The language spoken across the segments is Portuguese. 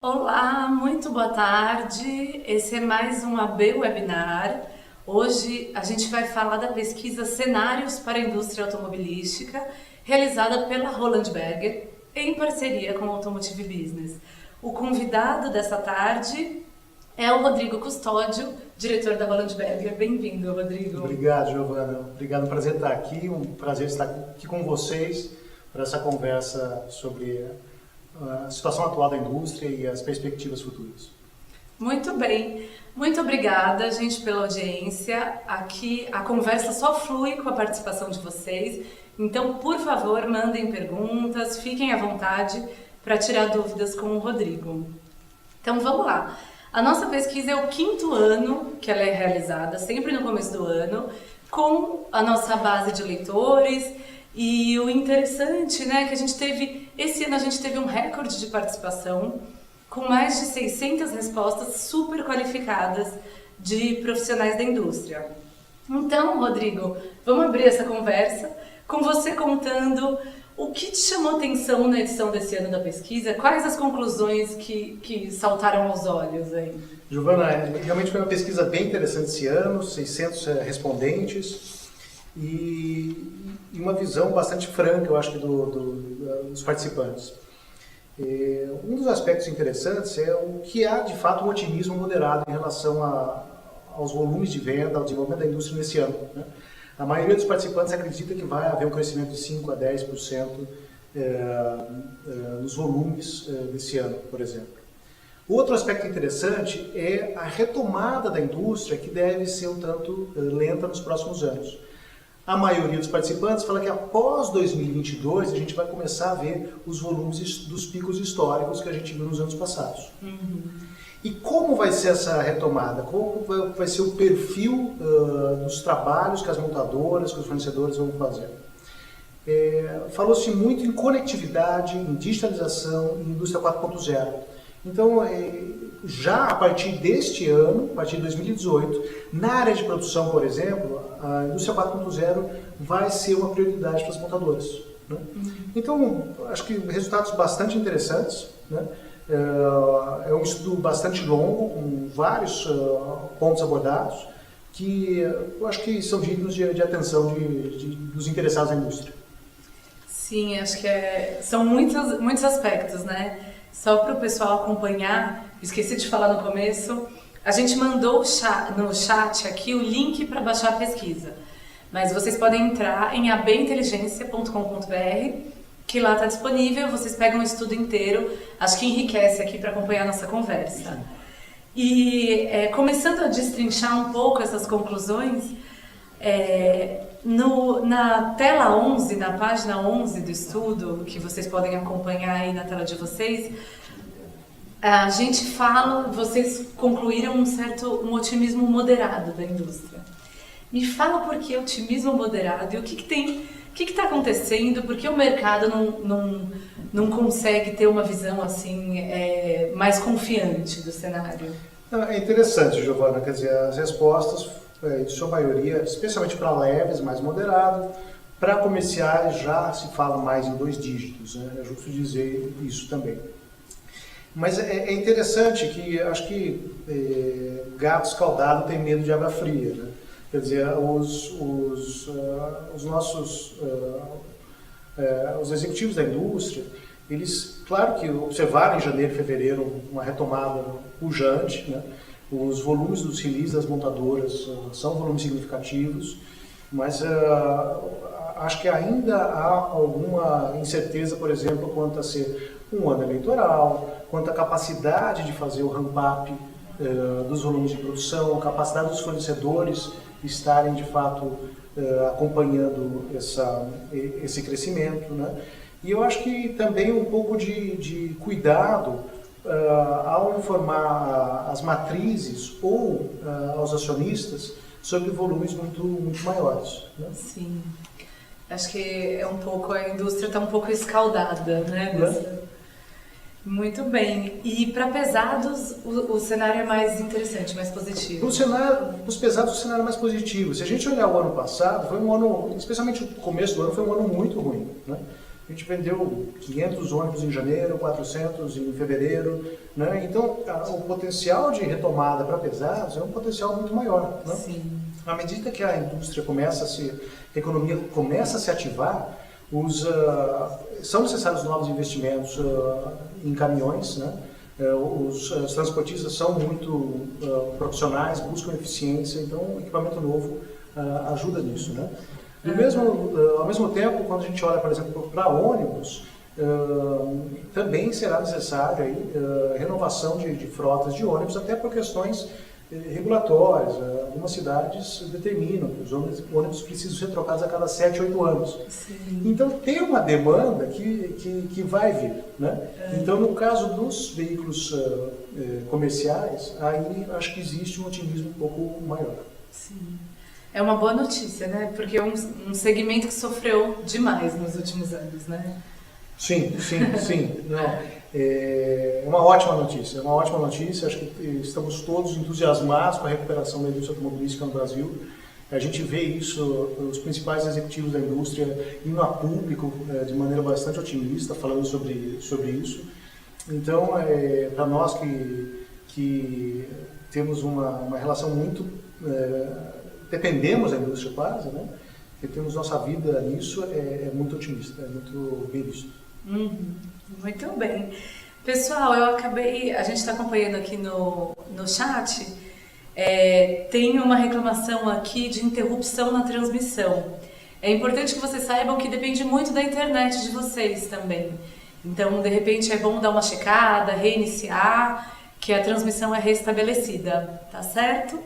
Olá, muito boa tarde. Esse é mais um AB Webinar. Hoje a gente vai falar da pesquisa Cenários para a Indústria Automobilística, realizada pela Roland Berger, em parceria com o Automotive Business. O convidado dessa tarde é o Rodrigo Custódio, diretor da Roland Berger. Bem-vindo, Rodrigo. Obrigado, Giovana. Obrigado, é um prazer estar aqui, um prazer estar aqui com vocês para essa conversa sobre a situação atual da indústria e as perspectivas futuras. Muito bem, muito obrigada, gente, pela audiência. Aqui a conversa só flui com a participação de vocês, então, por favor, mandem perguntas, fiquem à vontade para tirar dúvidas com o Rodrigo. Então, vamos lá. A nossa pesquisa é o 5º ano que ela é realizada, sempre no começo do ano, com a nossa base de leitores. E o interessante, né, que esse ano a gente teve um recorde de participação, com mais de 600 respostas super qualificadas de profissionais da indústria. Então, Rodrigo, vamos abrir essa conversa com você contando o que te chamou atenção na edição desse ano da pesquisa, quais as conclusões que saltaram aos olhos aí? Giovana, realmente foi uma pesquisa bem interessante esse ano, 600 respondentes. E uma visão bastante franca, eu acho, dos participantes. Um dos aspectos interessantes é o que há, de fato, um otimismo moderado em relação aos volumes de venda, ao desenvolvimento da indústria nesse ano, né? A maioria dos participantes acredita que vai haver um crescimento de 5 a 10% nos volumes desse ano, por exemplo. Outro aspecto interessante é a retomada da indústria, que deve ser um tanto lenta nos próximos anos. A maioria dos participantes fala que após 2022 a gente vai começar a ver os volumes dos picos históricos que a gente viu nos anos passados. E como vai ser essa retomada? Como vai ser o perfil dos trabalhos que as montadoras, que os fornecedores vão fazer? Falou-se muito em conectividade, em digitalização, em indústria 4.0. Então, já a partir deste ano, a partir de 2018, na área de produção, por exemplo, a indústria 4.0 vai ser uma prioridade para as montadoras, né? Então, acho que resultados bastante interessantes, né? É um estudo bastante longo, com vários pontos abordados, que eu acho que são dignos de atenção dos interessados na indústria. Sim, acho que são muitos aspectos, né? Só para o pessoal acompanhar, esqueci de falar no começo, a gente mandou no chat aqui o link para baixar a pesquisa. Mas vocês podem entrar em abinteligência.com.br, que lá está disponível, vocês pegam o estudo inteiro, acho que enriquece aqui para acompanhar a nossa conversa. E começando a destrinchar um pouco essas conclusões, na tela 11, na página 11 do estudo, que vocês podem acompanhar aí na tela de vocês, a gente fala, vocês concluíram um otimismo moderado da indústria. Me fala por que otimismo moderado e o que está acontecendo, por que o mercado não consegue ter uma visão assim mais confiante do cenário? É interessante, Giovana, quer dizer, as respostas, de sua maioria, especialmente para leves, mais moderado, para comerciais já se fala mais em 2 dígitos, né? É justo dizer isso também. Mas é interessante que, acho que gato escaldado tem medo de água fria, né? Quer dizer, os executivos da indústria, eles, claro que observaram em janeiro e fevereiro uma retomada pujante, né? Os volumes dos releases das montadoras são volumes significativos, mas acho que ainda há alguma incerteza, por exemplo, quanto a ser um ano eleitoral, quanto à capacidade de fazer o ramp-up dos volumes de produção, a capacidade dos fornecedores estarem, de fato, acompanhando esse crescimento, né? E eu acho que também um pouco de cuidado ao informar as matrizes ou aos acionistas sobre volumes muito maiores, né? Sim, acho que a indústria está um pouco escaldada, né? Muito bem. E para pesados, o cenário é mais interessante, mais positivo? Os pesados, o cenário é mais positivo. Se a gente olhar o ano passado, foi um ano, especialmente o começo do ano, foi um ano muito ruim, né? gente vendeu 500 ônibus em janeiro, 400 em fevereiro, né? Então, o potencial de retomada para pesados é um potencial muito maior, né? Sim. À medida que a indústria a economia começa a se ativar, são necessários novos investimentos em caminhões, né? Os transportistas são muito profissionais, buscam eficiência, então o equipamento novo ajuda nisso, né? Ao mesmo tempo, quando a gente olha, por exemplo, para ônibus, também será necessária renovação de frotas de ônibus, até por questões regulatórias. Algumas cidades determinam que os ônibus precisam ser trocados a cada 7, 8 anos. Sim. Então tem uma demanda que vai vir, né? Então no caso dos veículos comerciais, aí acho que existe um otimismo um pouco maior. Sim. É uma boa notícia, né? Porque é um segmento que sofreu demais nos últimos anos, né? Sim. Não, é uma ótima notícia, Acho que estamos todos entusiasmados com a recuperação da indústria automobilística no Brasil. A gente vê isso, os principais executivos da indústria indo a público de maneira bastante otimista, falando sobre isso. Então, para nós que temos uma relação muito... dependemos da indústria quase, né? Que temos nossa vida nisso, é muito otimista, é muito bem visto. Muito bem. Pessoal, a gente está acompanhando aqui no chat, tem uma reclamação aqui de interrupção na transmissão. É importante que vocês saibam que depende muito da internet de vocês também. Então, de repente, é bom dar uma checada, reiniciar, que a transmissão é restabelecida, tá certo?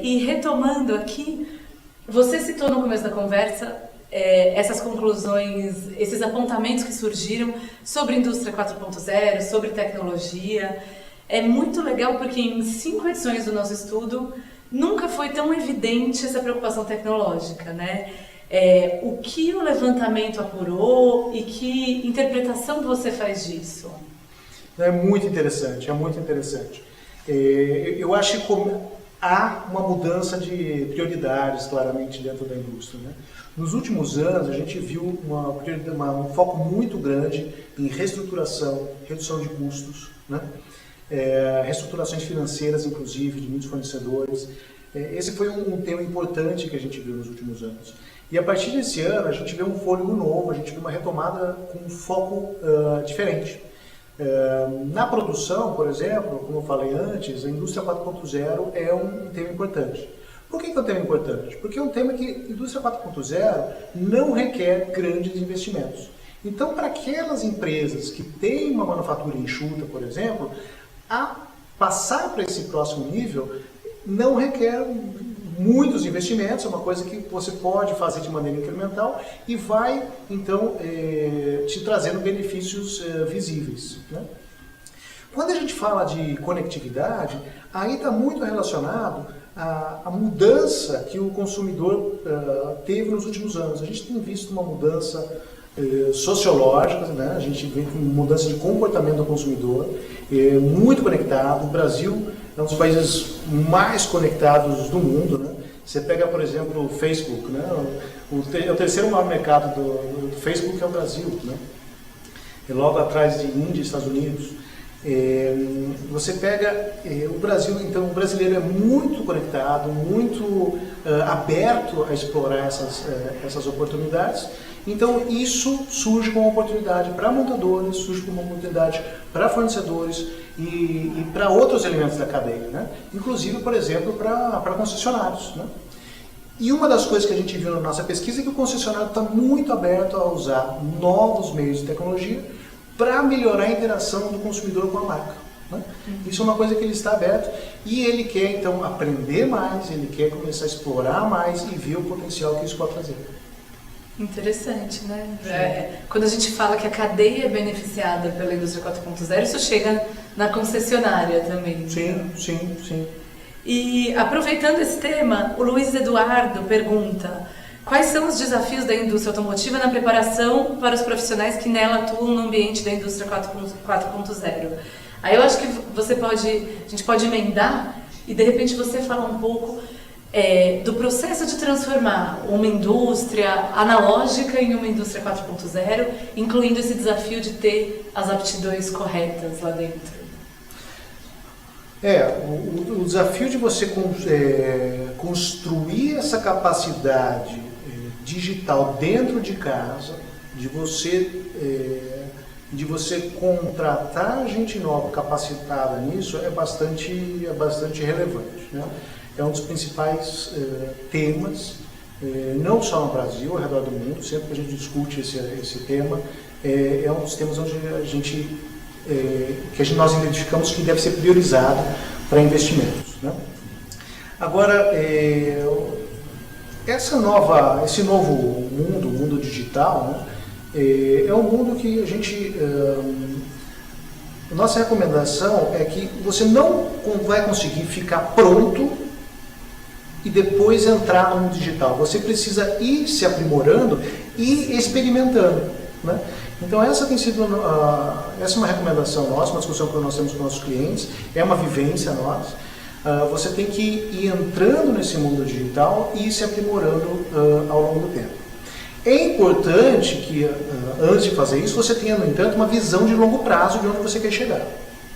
E retomando aqui, você citou no começo da conversa essas conclusões, esses apontamentos que surgiram sobre indústria 4.0, sobre tecnologia. É muito legal porque em 5 edições do nosso estudo nunca foi tão evidente essa preocupação tecnológica, né? O que o levantamento apurou e que interpretação você faz disso? É muito interessante. Eu acho que há uma mudança de prioridades claramente dentro da indústria, né? Nos últimos anos a gente viu um foco muito grande em reestruturação, redução de custos, né? Reestruturações financeiras, inclusive, de muitos fornecedores. Esse foi um tema importante que a gente viu nos últimos anos. E a partir desse ano a gente vê um fôlego novo, a gente vê uma retomada com um foco diferente. Na produção, por exemplo, como eu falei antes, a indústria 4.0 é um tema importante. Por que é um tema importante? Porque é um tema que a indústria 4.0 não requer grandes investimentos. Então, para aquelas empresas que têm uma manufatura enxuta, por exemplo, passar para esse próximo nível não requer muitos investimentos, é uma coisa que você pode fazer de maneira incremental e vai, então, te trazendo benefícios visíveis, né? Quando a gente fala de conectividade, aí está muito relacionado à mudança que o consumidor teve nos últimos anos. A gente tem visto uma mudança sociológica, né? A gente vê uma mudança de comportamento do consumidor, muito conectado. O Brasil é um dos países mais conectados do mundo, né? Você pega, por exemplo, o Facebook, né? O terceiro maior mercado do Facebook é o Brasil, né? E logo atrás de Índia e Estados Unidos. Você pega o Brasil, então o brasileiro é muito conectado, muito aberto a explorar essas oportunidades. Então isso surge como uma oportunidade para montadores, surge como uma oportunidade para fornecedores e para outros elementos da cadeia, né? Inclusive, por exemplo, para concessionários, né? E uma das coisas que a gente viu na nossa pesquisa é que o concessionário está muito aberto a usar novos meios de tecnologia para melhorar a interação do consumidor com a marca, né? Isso é uma coisa que ele está aberto e ele quer então aprender mais, ele quer começar a explorar mais e ver o potencial que isso pode trazer. Interessante, né? Quando a gente fala que a cadeia é beneficiada pela indústria 4.0, isso chega na concessionária também. Sim. E aproveitando esse tema, o Luiz Eduardo pergunta: quais são os desafios da indústria automotiva na preparação para os profissionais que nela atuam no ambiente da indústria 4.0? Aí eu acho que a gente pode emendar e de repente você falar um pouco do processo de transformar uma indústria analógica em uma indústria 4.0, incluindo esse desafio de ter as aptidões corretas lá dentro. O desafio de você construir essa capacidade digital dentro de casa, de você contratar gente nova capacitada nisso é bastante relevante, né? É um dos principais temas, não só no Brasil, ao redor do mundo. Sempre que a gente discute esse tema, é um dos temas onde nós identificamos que deve ser priorizado para investimentos, né? Agora, esse novo mundo, o mundo digital, né, é um mundo que a gente... nossa recomendação é que você não vai conseguir ficar pronto e depois entrar no mundo digital. Você precisa ir se aprimorando e experimentando, né? Então essa tem sido essa é uma recomendação nossa, uma discussão que nós temos com nossos clientes, é uma vivência nossa. Você tem que ir entrando nesse mundo digital e se aprimorando ao longo do tempo. É importante que antes de fazer isso você tenha, no entanto, uma visão de longo prazo de onde você quer chegar,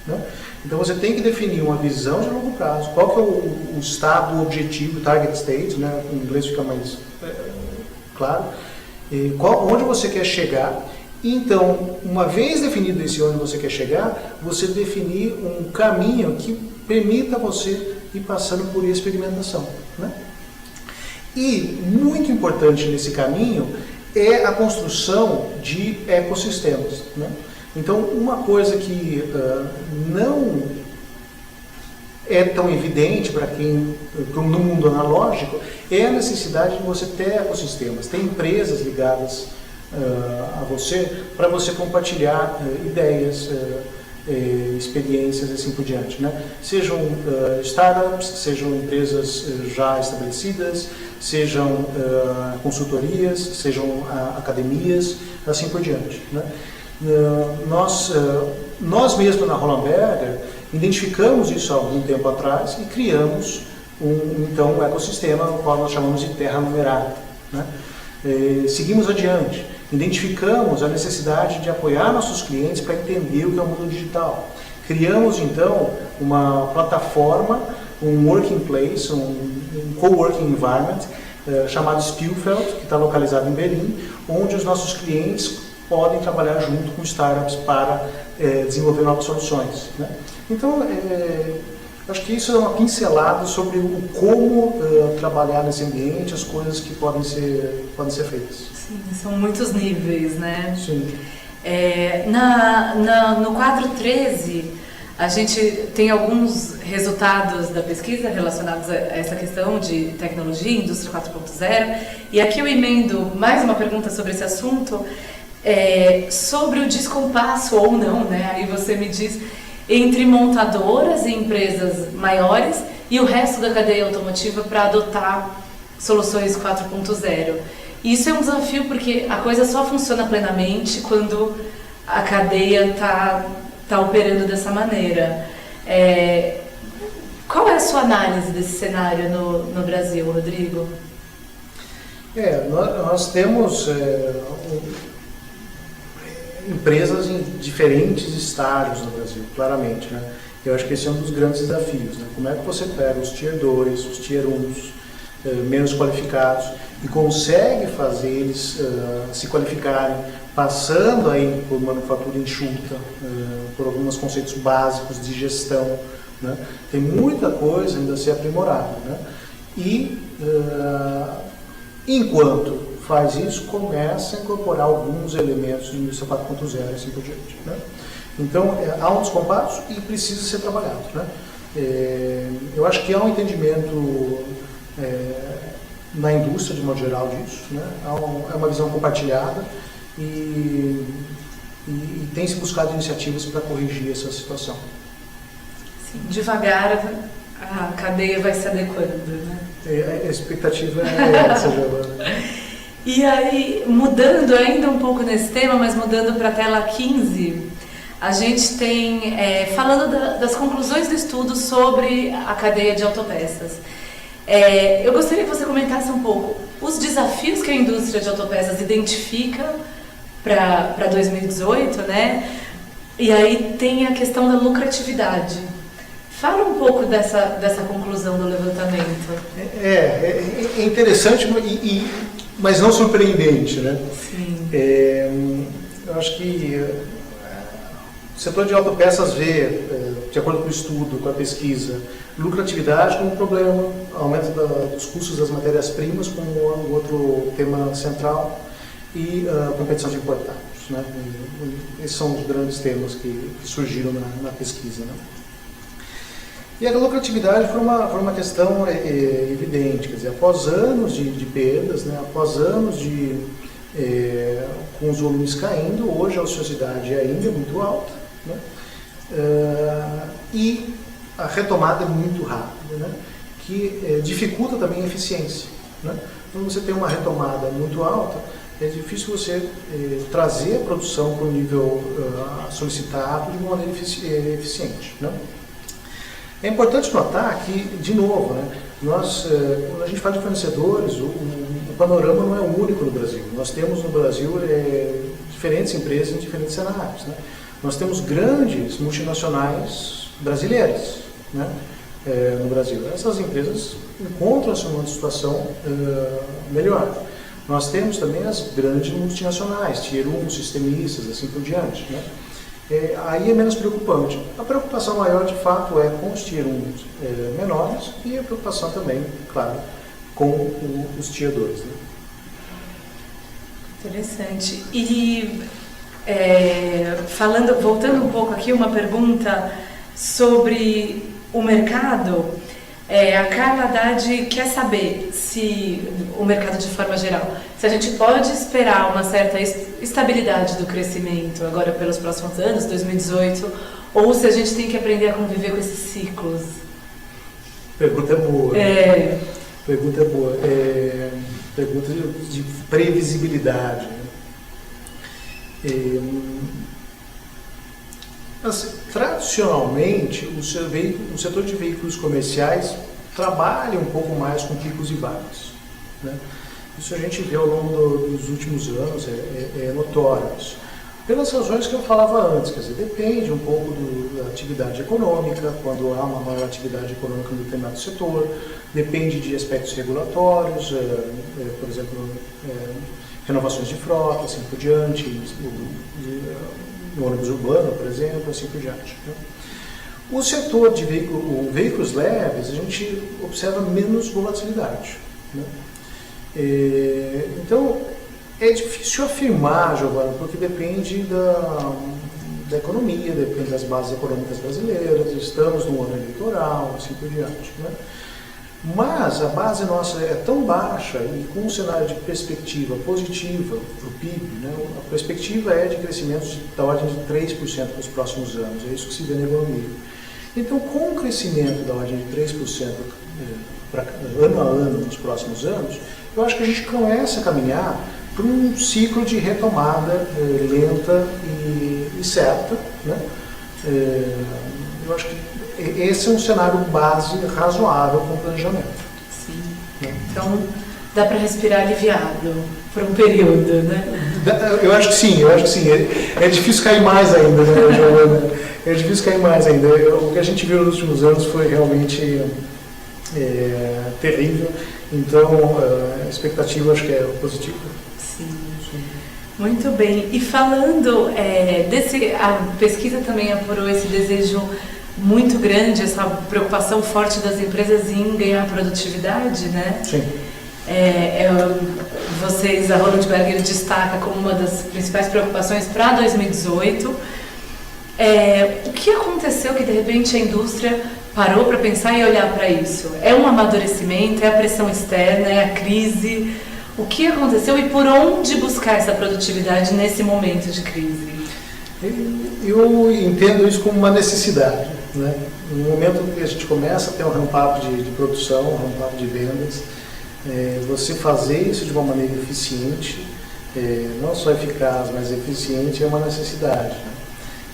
né? Então você tem que definir uma visão de longo prazo, qual que é o estado, o objetivo, target state, né? Em inglês fica mais claro, onde você quer chegar. Então, uma vez definido esse onde você quer chegar, você definir um caminho que permita você ir passando por experimentação, né? E muito importante nesse caminho é a construção de ecossistemas, né? Então, uma coisa que não é tão evidente para quem no mundo analógico é a necessidade de você ter ecossistemas, ter empresas ligadas a você, para você compartilhar ideias, experiências e assim por diante, né? Sejam startups, sejam empresas já estabelecidas, sejam consultorias, sejam academias, assim por diante, né? Nós mesmos na Roland Berger identificamos isso há algum tempo atrás e criamos um ecossistema, o qual nós chamamos de terra numerada, né? Seguimos adiante, identificamos a necessidade de apoiar nossos clientes para entender o que é o mundo digital. Criamos então uma plataforma, um working place, um coworking environment chamado Spielfeld, que está localizado em Berlim, onde os nossos clientes podem trabalhar junto com startups para desenvolver novas soluções, né? Então, acho que isso é uma pincelada sobre como trabalhar nesse ambiente, as coisas que podem ser feitas. Sim, são muitos níveis, né? Sim. No quadro 13, a gente tem alguns resultados da pesquisa relacionados a essa questão de tecnologia, indústria 4.0, e aqui eu emendo mais uma pergunta sobre esse assunto, sobre o descompasso ou não, né? Aí você me diz, entre montadoras e empresas maiores e o resto da cadeia automotiva para adotar soluções 4.0. Isso é um desafio porque a coisa só funciona plenamente quando a cadeia está operando dessa maneira. Qual é a sua análise desse cenário no Brasil, Rodrigo? Nós temos empresas em diferentes estágios no Brasil, claramente, né? Eu acho que esse é um dos grandes desafios, né? Como é que você pega os Tier 2, os Tier 1, menos qualificados, e consegue fazer eles se qualificarem, passando aí por manufatura enxuta, por alguns conceitos básicos de gestão, né? Tem muita coisa ainda a ser aprimorada, né? E enquanto faz isso, começa a incorporar alguns elementos de indústria 4.0 e assim por diante, né? Então, há um descompasso e precisa ser trabalhado, né? Eu acho que há um entendimento na indústria, de modo geral, disso, né? É uma visão compartilhada e tem se buscado iniciativas para corrigir essa situação. Sim, devagar a cadeia vai se adequando, né? A expectativa é essa, Giovana. E aí, mudando ainda um pouco nesse tema, mas mudando para a tela 15, a gente tem, falando das conclusões do estudo sobre a cadeia de autopeças. Eu gostaria que você comentasse um pouco os desafios que a indústria de autopeças identifica para 2018, né? E aí tem a questão da lucratividade. Fala um pouco dessa conclusão do levantamento. É interessante, mas não surpreendente, né? Sim. Eu acho que o setor de autopeças vê, de acordo com o estudo, com a pesquisa, lucratividade como um problema, aumento dos custos das matérias-primas como um outro tema central e competição de importados, né? Esses são os grandes temas que surgiram na pesquisa, né? E a lucratividade foi uma questão evidente, quer dizer, após anos de perdas, né, após anos com os volumes caindo, hoje a ociosidade ainda é muito alta, né, e a retomada é muito rápida, né, que dificulta também a eficiência, né. Quando você tem uma retomada muito alta, é difícil você trazer a produção para o nível solicitado de uma maneira eficiente, né. É importante notar que, de novo, né, quando a gente fala de fornecedores, o panorama não é o único no Brasil. Nós temos no Brasil diferentes empresas em diferentes cenários, né? Nós temos grandes multinacionais brasileiras, né, no Brasil. Essas empresas encontram-se numa situação melhor. Nós temos também as grandes multinacionais, Tier 1, sistemistas, assim por diante, né? Aí é menos preocupante. A preocupação maior, de fato, é com os Tier 1 menores e a preocupação também, claro, com os Tier 2. Né? Interessante. E voltando um pouco aqui, uma pergunta sobre o mercado. A Carla Haddad quer saber se o mercado de forma geral, se a gente pode esperar uma certa estabilidade do crescimento agora pelos próximos anos, 2018, ou se a gente tem que aprender a conviver com esses ciclos. Pergunta boa. Pergunta boa. Pergunta de previsibilidade. Assim, tradicionalmente, o setor de veículos comerciais trabalha um pouco mais com picos e vales, né? Isso a gente vê ao longo dos últimos anos, é notório isso. Pelas razões que eu falava antes, quer dizer, depende um pouco da atividade econômica, quando há uma maior atividade econômica em determinado setor, depende de aspectos regulatórios, por exemplo, renovações de frota, assim por diante, no ônibus urbano, por exemplo, assim por diante, né? O setor de veículos leves, a gente observa menos volatilidade, né? Então, é difícil afirmar, Giovana, porque depende da economia, depende das bases econômicas brasileiras, estamos num ano eleitoral, assim por diante, né? Mas a base nossa é tão baixa e com um cenário de perspectiva positiva para o PIB, né? A perspectiva é de crescimento da ordem de 3% para os próximos anos, é isso que se vê na economia. Então, com um crescimento da ordem de 3% ano a ano nos próximos anos, eu acho que a gente começa a caminhar para um ciclo de retomada lenta e certa, né? Eu acho que esse é um cenário base razoável com o planejamento. Sim. Então, dá para respirar aliviado por um período, né? Eu acho que sim. É difícil cair mais ainda, né, Giovana? É difícil cair mais ainda. O que a gente viu nos últimos anos foi realmente terrível. Então, a expectativa acho que é positiva. Sim. Muito bem. E falando a pesquisa também apurou esse desejo muito grande, essa preocupação forte das empresas em ganhar produtividade, né? Sim. A Roland Berger destaca como uma das principais preocupações para 2018. O que aconteceu que de repente a indústria parou para pensar e olhar para isso? É um amadurecimento, é a pressão externa, é a crise? O que aconteceu e por onde buscar essa produtividade nesse momento de crise? Eu entendo isso como uma necessidade, né? No momento que a gente começa a ter um ramp-up de produção, um ramp-up de vendas, você fazer isso de uma maneira eficiente, não só eficaz, mas eficiente, é uma necessidade, né?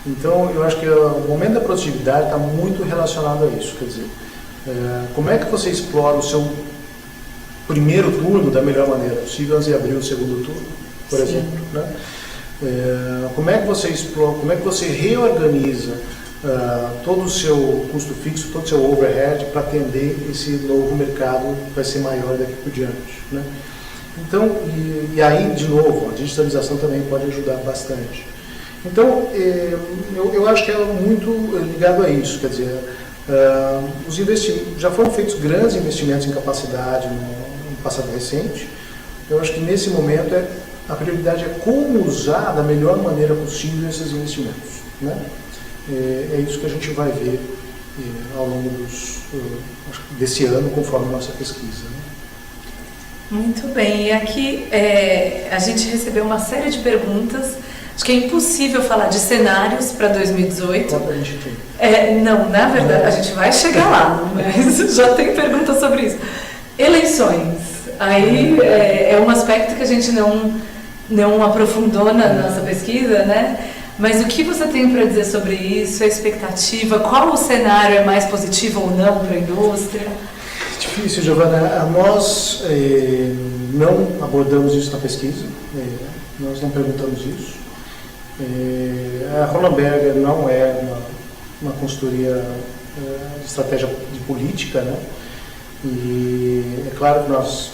Então, eu acho que o momento da produtividade está muito relacionado a isso, quer dizer, Como é que você explora o seu primeiro turno da melhor maneira possível antes de abrir o segundo turno, por exemplo, né? Como é que você explora, como é que você reorganiza todo o seu custo fixo, todo o seu overhead para atender esse novo mercado que vai ser maior daqui por diante, né? Então, e aí, de novo, a digitalização também pode ajudar bastante. Então, eu acho que é muito ligado a isso, quer dizer, já foram feitos grandes investimentos em capacidade no passado recente. Eu acho que nesse momento a prioridade é como usar da melhor maneira possível esses investimentos, né? É isso que a gente vai ver ao longo desse ano, conforme a nossa pesquisa, né? Muito bem, e aqui a gente recebeu uma série de perguntas. Acho que é impossível falar de cenários para 2018. Quanto a gente tem? Não, na verdade, a gente vai chegar lá, mas já tem perguntas sobre isso. Eleições. Aí é um aspecto que a gente não aprofundou na nossa pesquisa, né? Mas o que você tem para dizer sobre isso, a expectativa, qual o cenário é mais positivo ou não para a indústria? Difícil, Giovana. Nós não abordamos isso na pesquisa, nós não perguntamos isso. A Roland Berger não é uma consultoria de estratégia de política, né? E é claro que nós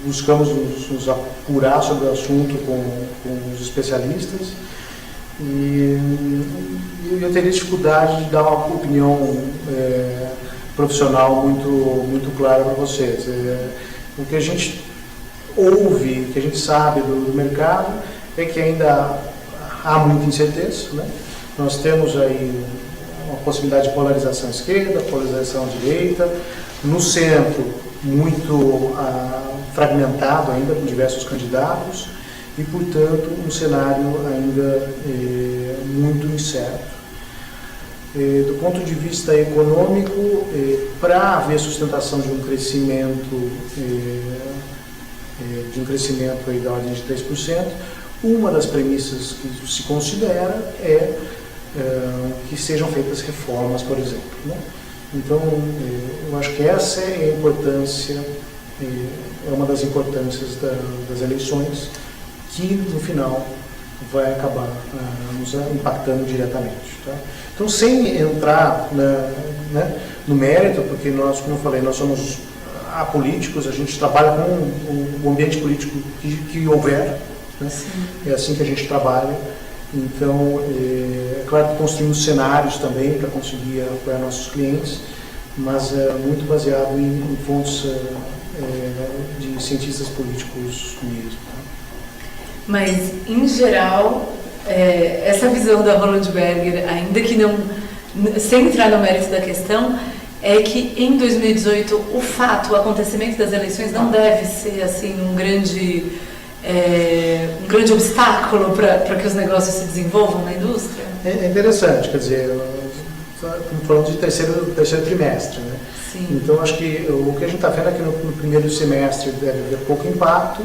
buscamos nos apurar sobre o assunto com os especialistas e eu teria dificuldade de dar uma opinião profissional muito clara para vocês. O que a gente ouve, o que a gente sabe do mercado é que ainda há muita incerteza, né? Nós temos aí uma possibilidade de polarização à esquerda, polarização à direita, no centro muito fragmentado ainda com diversos candidatos e, portanto, um cenário ainda muito incerto. Do ponto de vista econômico, para haver sustentação de um crescimento aí da ordem de 3%, uma das premissas que se considera que sejam feitas reformas, por exemplo, né? Então, eu acho que essa é a importância, é uma das importâncias das eleições, que no final vai acabar nos impactando diretamente, tá? Então, sem entrar no mérito, porque nós, como eu falei, nós somos apolíticos, a gente trabalha com o ambiente político que houver, né? É assim que a gente trabalha. Então, é claro que construímos cenários também para conseguir apoiar nossos clientes, mas é muito baseado em fontes de cientistas políticos mesmo. Tá? Mas, em geral, essa visão da Roland Berger, ainda que não, sem entrar no mérito da questão, é que em 2018 o acontecimento das eleições não deve ser assim um grande obstáculo para que os negócios se desenvolvam na indústria? É interessante, quer dizer, estamos falando de terceiro trimestre, né? Sim. Então, acho que o que a gente está vendo é que no primeiro semestre deve haver pouco impacto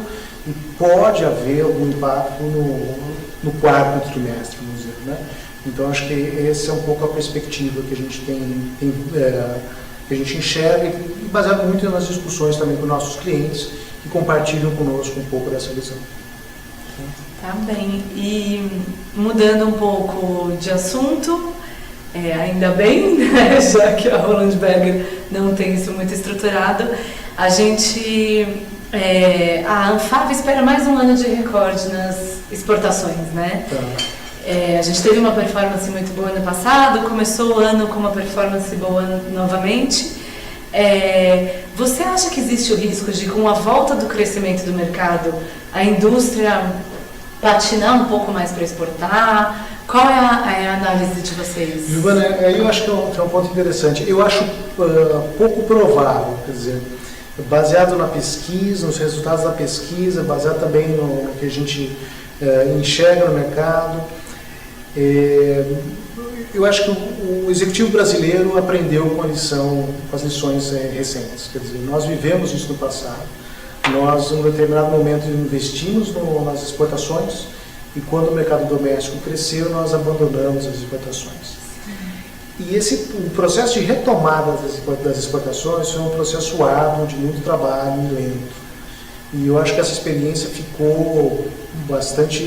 e pode haver algum impacto no quarto trimestre, vamos dizer, né? Então, acho que essa é um pouco a perspectiva que a gente que a gente enxerga e baseado muito nas discussões também com nossos clientes que compartilham conosco um pouco dessa visão. Tá bem. E mudando um pouco de assunto, ainda bem, né, já que a Roland Berger não tem isso muito estruturado, a Anfavea espera mais um ano de recorde nas exportações, né? Tá. A gente teve uma performance muito boa ano passado, começou o ano com uma performance boa novamente. Você acha que existe o risco de, com a volta do crescimento do mercado, a indústria patinar um pouco mais para exportar? Qual é a análise de vocês? Giovana, eu acho que é um ponto interessante. Eu acho pouco provável, quer dizer, baseado na pesquisa, nos resultados da pesquisa, baseado também no que a gente enxerga no mercado. Eu acho que o executivo brasileiro aprendeu com as lições recentes. Quer dizer, nós vivemos isso no passado. Nós, em um determinado momento, investimos nas exportações e quando o mercado doméstico cresceu, nós abandonamos as exportações. E o processo de retomada das exportações foi um processo árduo, de muito trabalho e lento. E eu acho que essa experiência ficou bastante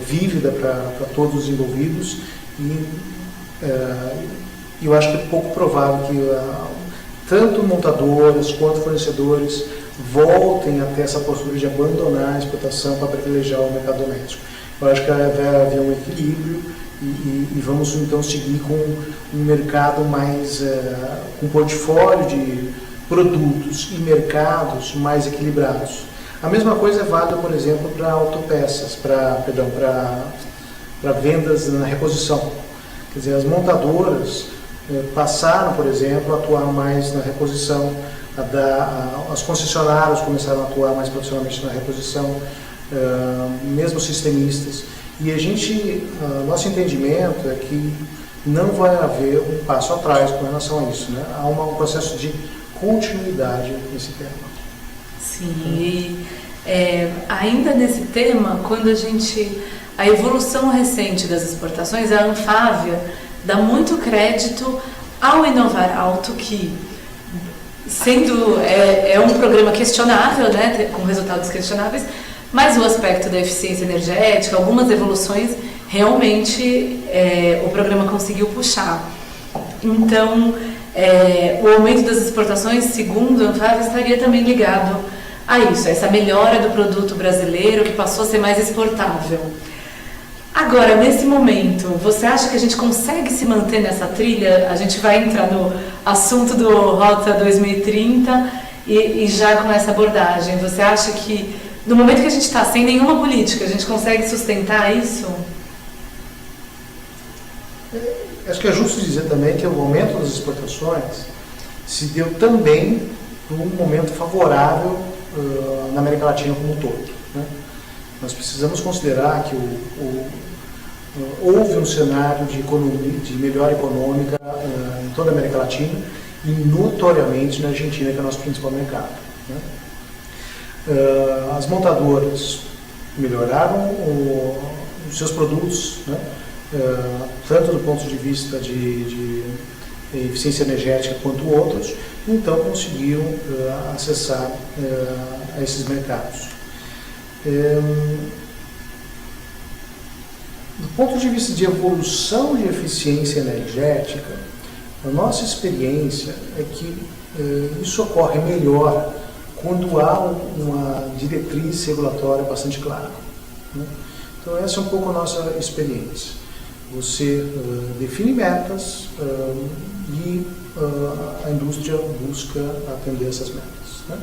vívida para todos os envolvidos e eu acho que é pouco provável que tanto montadoras quanto fornecedores voltem até essa postura de abandonar a exportação para privilegiar o mercado doméstico. Eu acho que vai haver um equilíbrio e vamos então seguir com um mercado mais, com um portfólio de produtos e mercados mais equilibrados. A mesma coisa é válida, por exemplo, para autopeças, para vendas na reposição. Quer dizer, as montadoras passaram, por exemplo, a atuar mais na reposição, as concessionárias começaram a atuar mais profissionalmente na reposição, mesmo sistemistas. E nosso entendimento é que não vai haver um passo atrás com relação a isso, né? Há um processo de continuidade nesse tema. Sim, e ainda nesse tema, quando a evolução recente das exportações, a Anfávia dá muito crédito ao Inovar Alto, que é um programa questionável, né, com resultados questionáveis, mas o aspecto da eficiência energética, algumas evoluções, realmente o programa conseguiu puxar. Então, o aumento das exportações, segundo a Anfávia, estaria também ligado a isso, a essa melhora do produto brasileiro que passou a ser mais exportável. Agora, nesse momento, você acha que a gente consegue se manter nessa trilha? A gente vai entrar no assunto do Rota 2030 e já com essa abordagem. Você acha que, no momento que a gente está sem nenhuma política, a gente consegue sustentar isso? Acho que é justo dizer também que o aumento das exportações se deu também por um momento favorável na América Latina como um todo, né? Nós precisamos considerar que houve um cenário de melhora econômica em toda a América Latina e notoriamente na Argentina, que é o nosso principal mercado, né? As montadoras melhoraram os seus produtos, né? Tanto do ponto de vista de eficiência energética quanto outros, então conseguiram acessar a esses mercados. Do ponto de vista de evolução de eficiência energética, a nossa experiência é que isso ocorre melhor quando há uma diretriz regulatória bastante clara, né? Então essa é um pouco a nossa experiência. Você define metas e a indústria busca atender essas metas, né?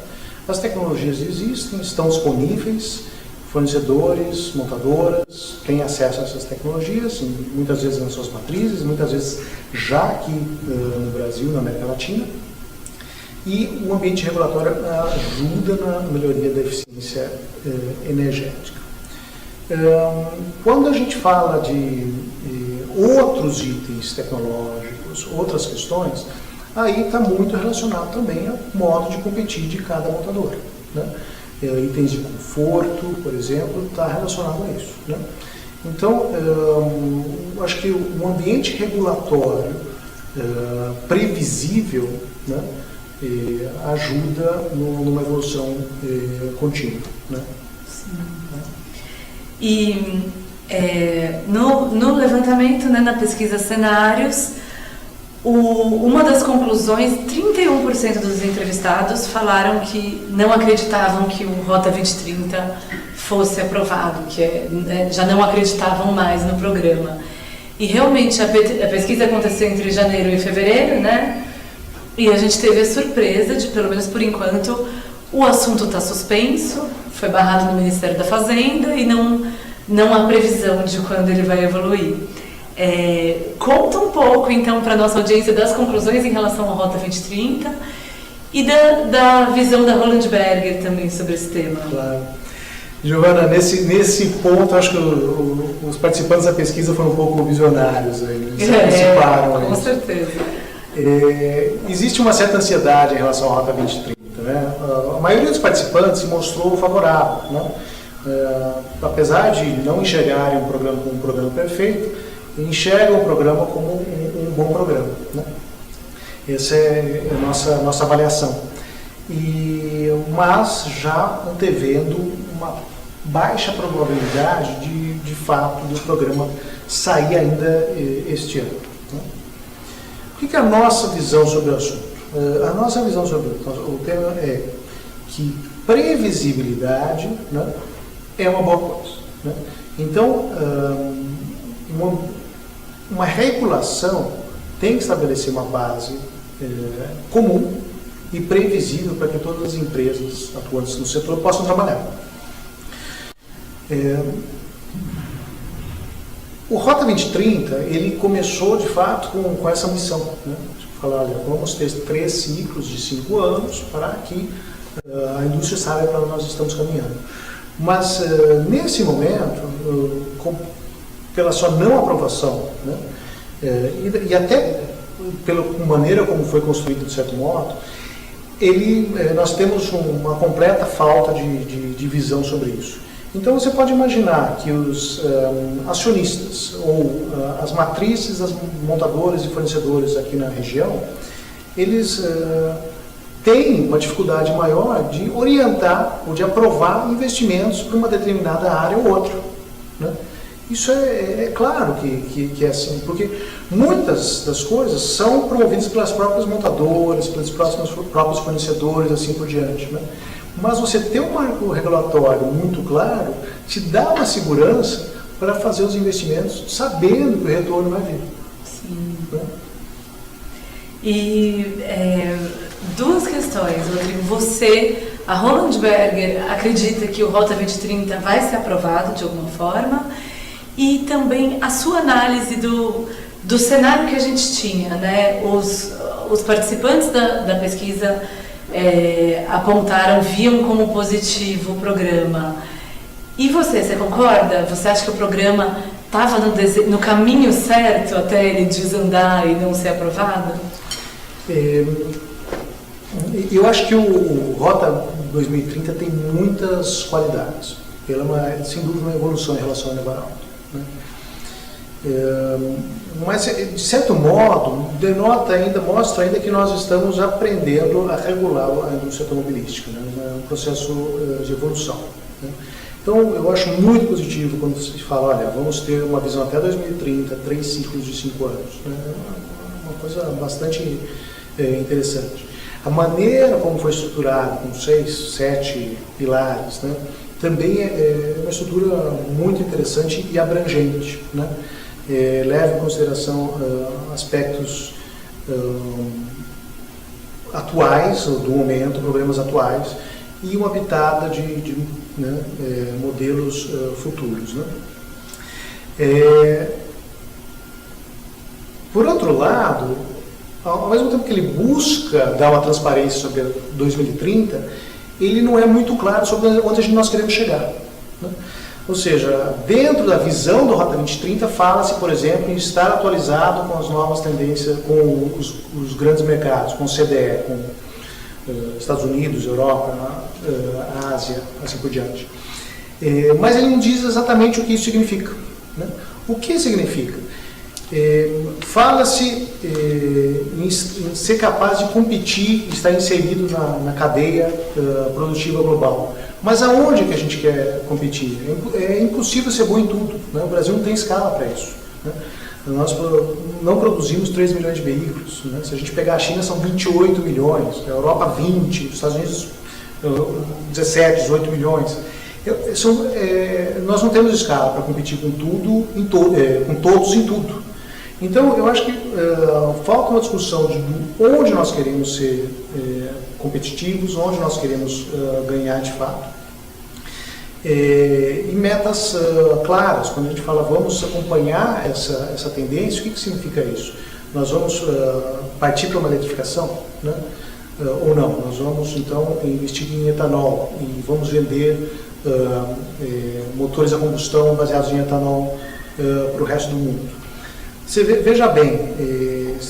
As tecnologias existem, estão disponíveis, fornecedores, montadoras têm acesso a essas tecnologias, muitas vezes nas suas matrizes, muitas vezes já aqui no Brasil, na América Latina, e o ambiente regulatório ajuda na melhoria da eficiência energética. Quando a gente fala de outros itens tecnológicos, outras questões, aí está muito relacionado também ao modo de competir de cada montadora, né? Itens de conforto, por exemplo, está relacionado a isso, né? Então, acho que um ambiente regulatório previsível, né, ajuda numa evolução contínua, né? Sim. E no levantamento, né, na pesquisa Cenários, uma das conclusões, 31% dos entrevistados falaram que não acreditavam que o Rota 2030 fosse aprovado, já não acreditavam mais no programa. E realmente a pesquisa aconteceu entre janeiro e fevereiro, né? E a gente teve a surpresa de, pelo menos por enquanto, o assunto está suspenso, foi barrado no Ministério da Fazenda e não há previsão de quando ele vai evoluir. Conta um pouco, então, para a nossa audiência das conclusões em relação à Rota 2030 e da visão da Roland Berger também sobre esse tema. Claro. Giovana, nesse ponto, acho que os participantes da pesquisa foram um pouco visionários, eles anteciparam com isso. certeza. Existe uma certa ansiedade em relação à Rota 2030, né? A maioria dos participantes se mostrou favorável, né? Apesar de não enxergarem o programa como um programa perfeito, enxergam o programa como um bom programa, né? Essa é a nossa avaliação. Mas já antevendo uma baixa probabilidade de fato do programa sair ainda este ano, né? O que é a nossa visão sobre o assunto? A nossa visão sobre o tema é que previsibilidade, né, é uma boa coisa, né? Então, uma regulação tem que estabelecer uma base comum e previsível para que todas as empresas atuantes no setor possam trabalhar. O Rota 2030, ele começou de fato com essa missão, né? Falar, olha, vamos ter 3 ciclos de 5 anos para que a indústria saiba para onde nós estamos caminhando. Mas nesse momento, pela sua não aprovação, né, e até pela maneira como foi construído de certo modo, nós temos uma completa falta de visão sobre isso. Então você pode imaginar que os acionistas ou as matrizes das montadoras e fornecedores aqui na região, eles têm uma dificuldade maior de orientar ou de aprovar investimentos para uma determinada área ou outra, né? Isso é claro que é assim, porque muitas das coisas são promovidas pelas próprias montadoras, pelos próprios fornecedores, assim por diante, né? Mas você ter um marco regulatório muito claro te dá uma segurança para fazer os investimentos sabendo que o retorno vai vir. Sim. Né? E duas questões, Rodrigo. A Roland Berger, acredita que o Rota 2030 vai ser aprovado de alguma forma? E também a sua análise do cenário que a gente tinha, né? Os participantes da pesquisa viam como positivo o programa. E você concorda? Você acha que o programa estava no caminho certo até ele desandar e não ser aprovado? Eu acho que o Rota 2030 tem muitas qualidades. Ela é, sem dúvida, uma evolução em relação ao Nevaraldo, né? Mas, de certo modo, mostra ainda que nós estamos aprendendo a regular a indústria automobilística, né? É um processo de evolução, né? Então, eu acho muito positivo quando se fala, olha, vamos ter uma visão até 2030, 3 ciclos de 5 anos, né? É uma coisa bastante interessante. A maneira como foi estruturado, com 6, 7 pilares, né, também é uma estrutura muito interessante e abrangente, né? Leva em consideração aspectos atuais, do momento, problemas atuais, e uma pitada de modelos futuros, né? Por outro lado, ao mesmo tempo que ele busca dar uma transparência sobre 2030, ele não é muito claro sobre onde nós queremos chegar, né? Ou seja, dentro da visão do Rota 2030, fala-se, por exemplo, em estar atualizado com as novas tendências, com os grandes mercados, com o CDE, com Estados Unidos, Europa, Ásia, assim por diante. Mas ele não diz exatamente o que isso significa, né? O que significa? Fala-se em ser capaz de competir, estar inserido na cadeia produtiva global. Mas aonde que a gente quer competir? É impossível ser bom em tudo, né? O Brasil não tem escala para isso, né? Nós não produzimos 3 milhões de veículos, né? Se a gente pegar a China, são 28 milhões, a Europa 20, os Estados Unidos 17, 18 milhões. Nós não temos escala para competir com tudo, com todos em tudo. Então, eu acho que falta uma discussão de onde nós queremos ser competitivos, onde nós queremos ganhar de fato, e metas claras. Quando a gente fala vamos acompanhar essa tendência, o que significa isso? Nós vamos partir para uma eletrificação, né? Ou não? Nós vamos então investir em etanol e vamos vender motores a combustão baseados em etanol para o resto do mundo. Você veja bem,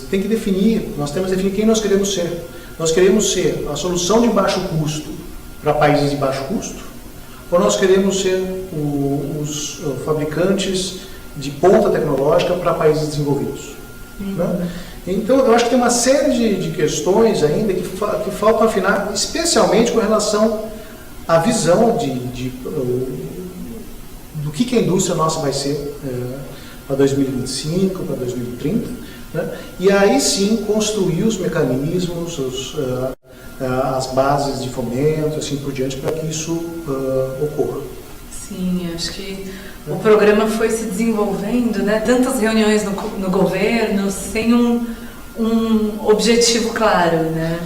tem que definir, nós temos que definir quem nós queremos ser. Nós queremos ser a solução de baixo custo para países de baixo custo, ou nós queremos ser os fabricantes de ponta tecnológica para países desenvolvidos, Né? Então, eu acho que tem uma série de questões ainda que faltam afinar, especialmente com relação à visão do que a indústria nossa vai ser para 2025, para 2030, né? E aí sim construir os mecanismos, as bases de fomento, assim por diante, para que isso ocorra. Sim, acho que o programa foi se desenvolvendo, né? Tantas reuniões no governo, sem um objetivo claro, né?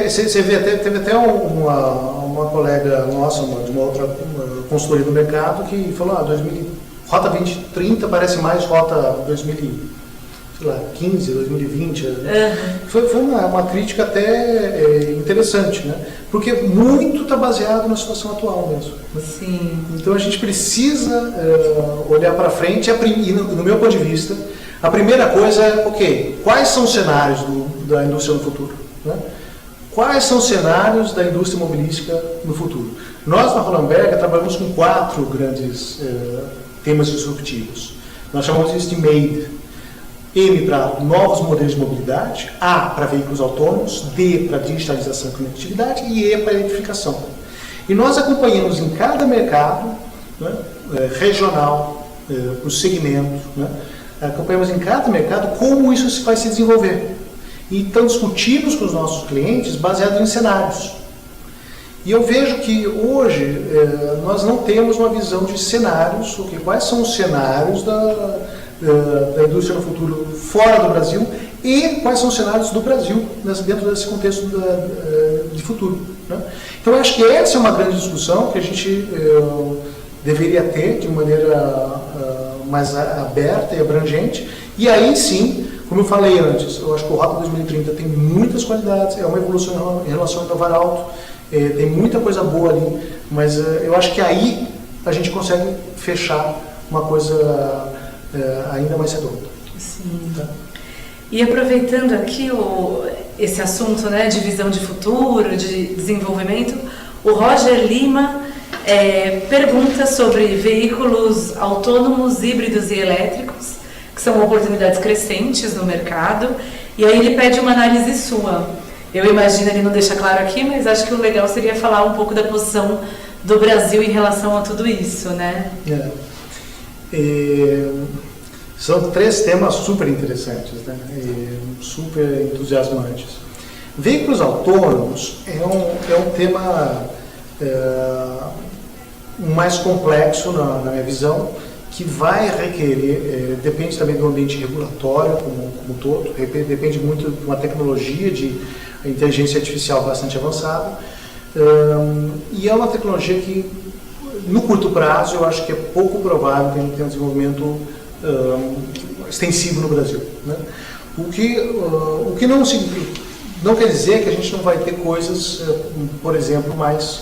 Você vê, teve até uma colega nossa, de uma outra consultoria do mercado, que falou, Rota 2030 parece mais Rota 2015, 2020. Foi uma crítica até interessante, né? Porque muito está baseado na situação atual mesmo. Né? Sim. Então a gente precisa olhar para frente e, no meu ponto de vista, a primeira coisa é, quais são os cenários da indústria no futuro? Né? Quais são os cenários da indústria imobilística no futuro? Nós, na Roland Berger, trabalhamos com 4 grandes temas disruptivos. Nós chamamos isso de MADE. M para novos modelos de mobilidade, A para veículos autônomos, D para digitalização e conectividade e E para eletrificação. E nós acompanhamos em cada mercado, né, regional, por segmento, né, acompanhamos em cada mercado como isso vai se desenvolver. E então discutimos com os nossos clientes baseado em cenários. E eu vejo que hoje nós não temos uma visão de cenários, quais são os cenários da indústria no futuro fora do Brasil e quais são os cenários do Brasil dentro desse contexto de futuro. Né? Então eu acho que essa é uma grande discussão que a gente deveria ter de maneira mais aberta e abrangente, e aí sim, como eu falei antes, eu acho que o Rota 2030 tem muitas qualidades, é uma evolução em relação ao Inovar Alto, tem muita coisa boa ali, mas eu acho que aí a gente consegue fechar uma coisa ainda mais redonda. Sim. Tá? E aproveitando aqui esse assunto, né, de visão de futuro, de desenvolvimento, o Roger Lima pergunta sobre veículos autônomos, híbridos e elétricos, que são oportunidades crescentes no mercado, e aí ele pede uma análise sua. Eu imagino, ele não deixa claro aqui, mas acho que o legal seria falar um pouco da posição do Brasil em relação a tudo isso, né? São 3 temas super interessantes, né? Super entusiasmantes. Veículos autônomos é um tema mais complexo na minha visão, que vai requerer, depende também do ambiente regulatório como todo, depende muito de uma tecnologia de inteligência artificial bastante avançada, e é uma tecnologia que, no curto prazo, eu acho que é pouco provável que a gente tenha um desenvolvimento extensivo no Brasil. Né? O que não quer dizer que a gente não vai ter coisas, por exemplo, mais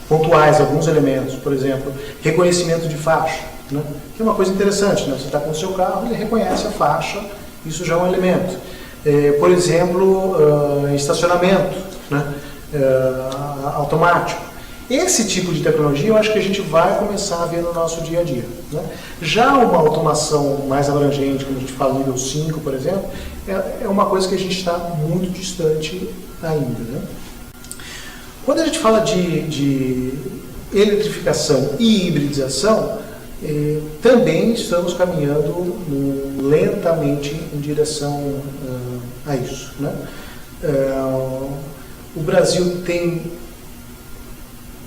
pontuais, alguns elementos, por exemplo, reconhecimento de faixa, né? Que é uma coisa interessante, né? Você está com o seu carro, ele reconhece a faixa, isso já é um elemento. Por exemplo, estacionamento, né? Automático. Esse tipo de tecnologia eu acho que a gente vai começar a ver no nosso dia a dia. Né? Já uma automação mais abrangente, como a gente fala nível 5, por exemplo, é uma coisa que a gente está muito distante ainda. Né? Quando a gente fala de eletrificação e hibridização, também estamos caminhando lentamente em direção a isso. Né? O Brasil tem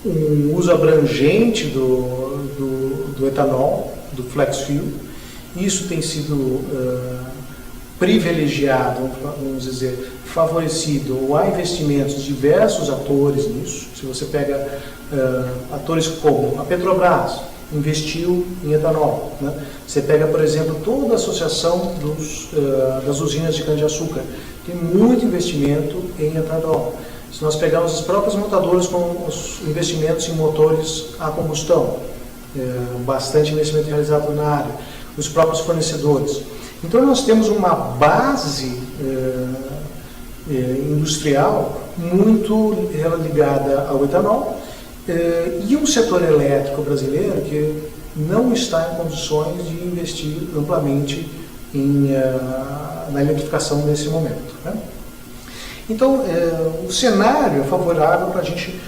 um uso abrangente do etanol, do flex fuel. Isso tem sido privilegiado, vamos dizer, favorecido, ou há investimentos de diversos atores nisso. Se você pega atores como a Petrobras, investiu em etanol. Né? Você pega, por exemplo, toda a associação das usinas de cana-de-açúcar, tem muito investimento em etanol. Se nós pegarmos as próprias montadoras com os investimentos em motores a combustão, bastante investimento realizado na área, os próprios fornecedores. Então nós temos uma base industrial muito ligada ao etanol e um setor elétrico brasileiro que não está em condições de investir amplamente na eletrificação nesse momento, né? Então, o cenário é favorável para a gente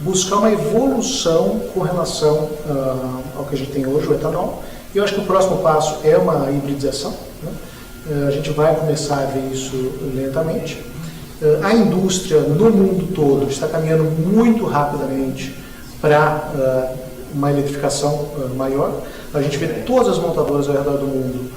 buscar uma evolução com relação ao que a gente tem hoje, o etanol. E eu acho que o próximo passo é uma hibridização, né? A gente vai começar a ver isso lentamente. A indústria no mundo todo está caminhando muito rapidamente para uma eletrificação maior. A gente vê todas as montadoras ao redor do mundo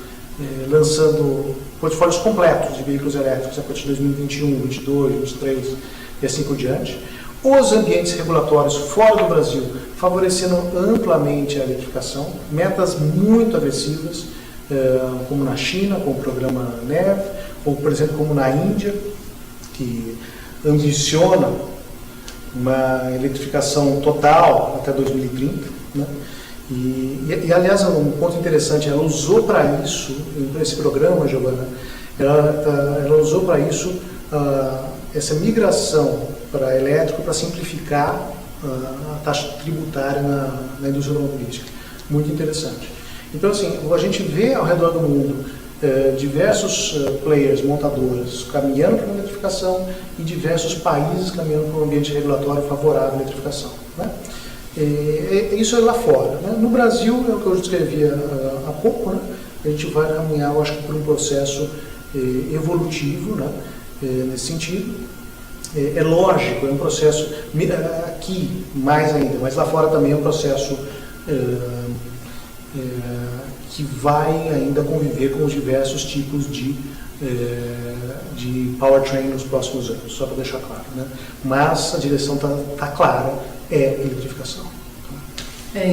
lançando portfólios completos de veículos elétricos a partir de 2021, 2022, 2023 e assim por diante. Os ambientes regulatórios fora do Brasil favorecendo amplamente a eletrificação, metas muito agressivas, como na China, com o programa NEV, ou, por exemplo, como na Índia, que ambiciona uma eletrificação total até 2030, né? Aliás, um ponto interessante, ela usou para isso, esse programa, Giovana, ela usou para isso essa migração para elétrico para simplificar a taxa tributária na indústria automobilística. Muito interessante. Então, assim, a gente vê ao redor do mundo diversos players, montadoras, caminhando para a eletrificação e diversos países caminhando para um ambiente regulatório favorável à eletrificação, né? Isso é lá fora, né? No Brasil, é o que eu descrevia há pouco, né? A gente vai caminhar, eu acho que por um processo evolutivo, né? Nesse sentido. É lógico, é um processo, aqui mais ainda, mas lá fora também é um processo que vai ainda conviver com os diversos tipos de powertrain nos próximos anos, só para deixar claro, né? Mas a direção tá clara, é eletrificação.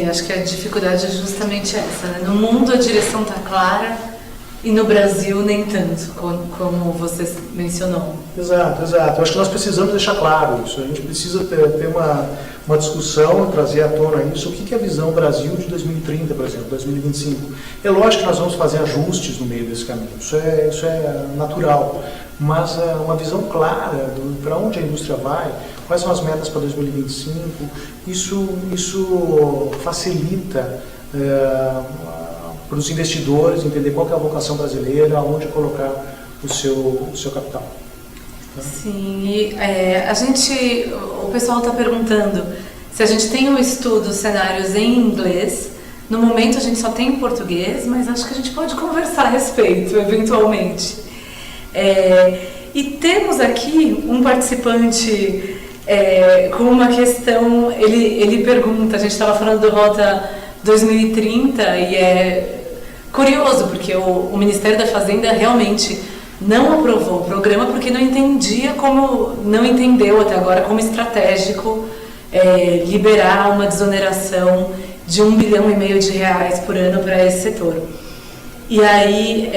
Acho que a dificuldade é justamente essa, né? No mundo a direção está clara e no Brasil nem tanto, como você mencionou. Exato. Eu acho que nós precisamos deixar claro isso. A gente precisa ter uma discussão, trazer à tona isso. O que é a visão Brasil de 2030, por exemplo, 2025? É lógico que nós vamos fazer ajustes no meio desse caminho. Isso é natural. Mas uma visão clara para onde a indústria vai, quais são as metas para 2025, isso facilita para os investidores entender qual que é a vocação brasileira, aonde colocar o seu capital. Sim, e o pessoal está perguntando se a gente tem um estudo, cenários em inglês. No momento a gente só tem em português, mas acho que a gente pode conversar a respeito, eventualmente. E temos aqui um participante com uma questão, ele pergunta, a gente estava falando do Rota 2030 e é curioso, porque o Ministério da Fazenda realmente não aprovou o programa porque não entendeu até agora como estratégico liberar uma desoneração de R$1,5 bilhão por ano para esse setor. E aí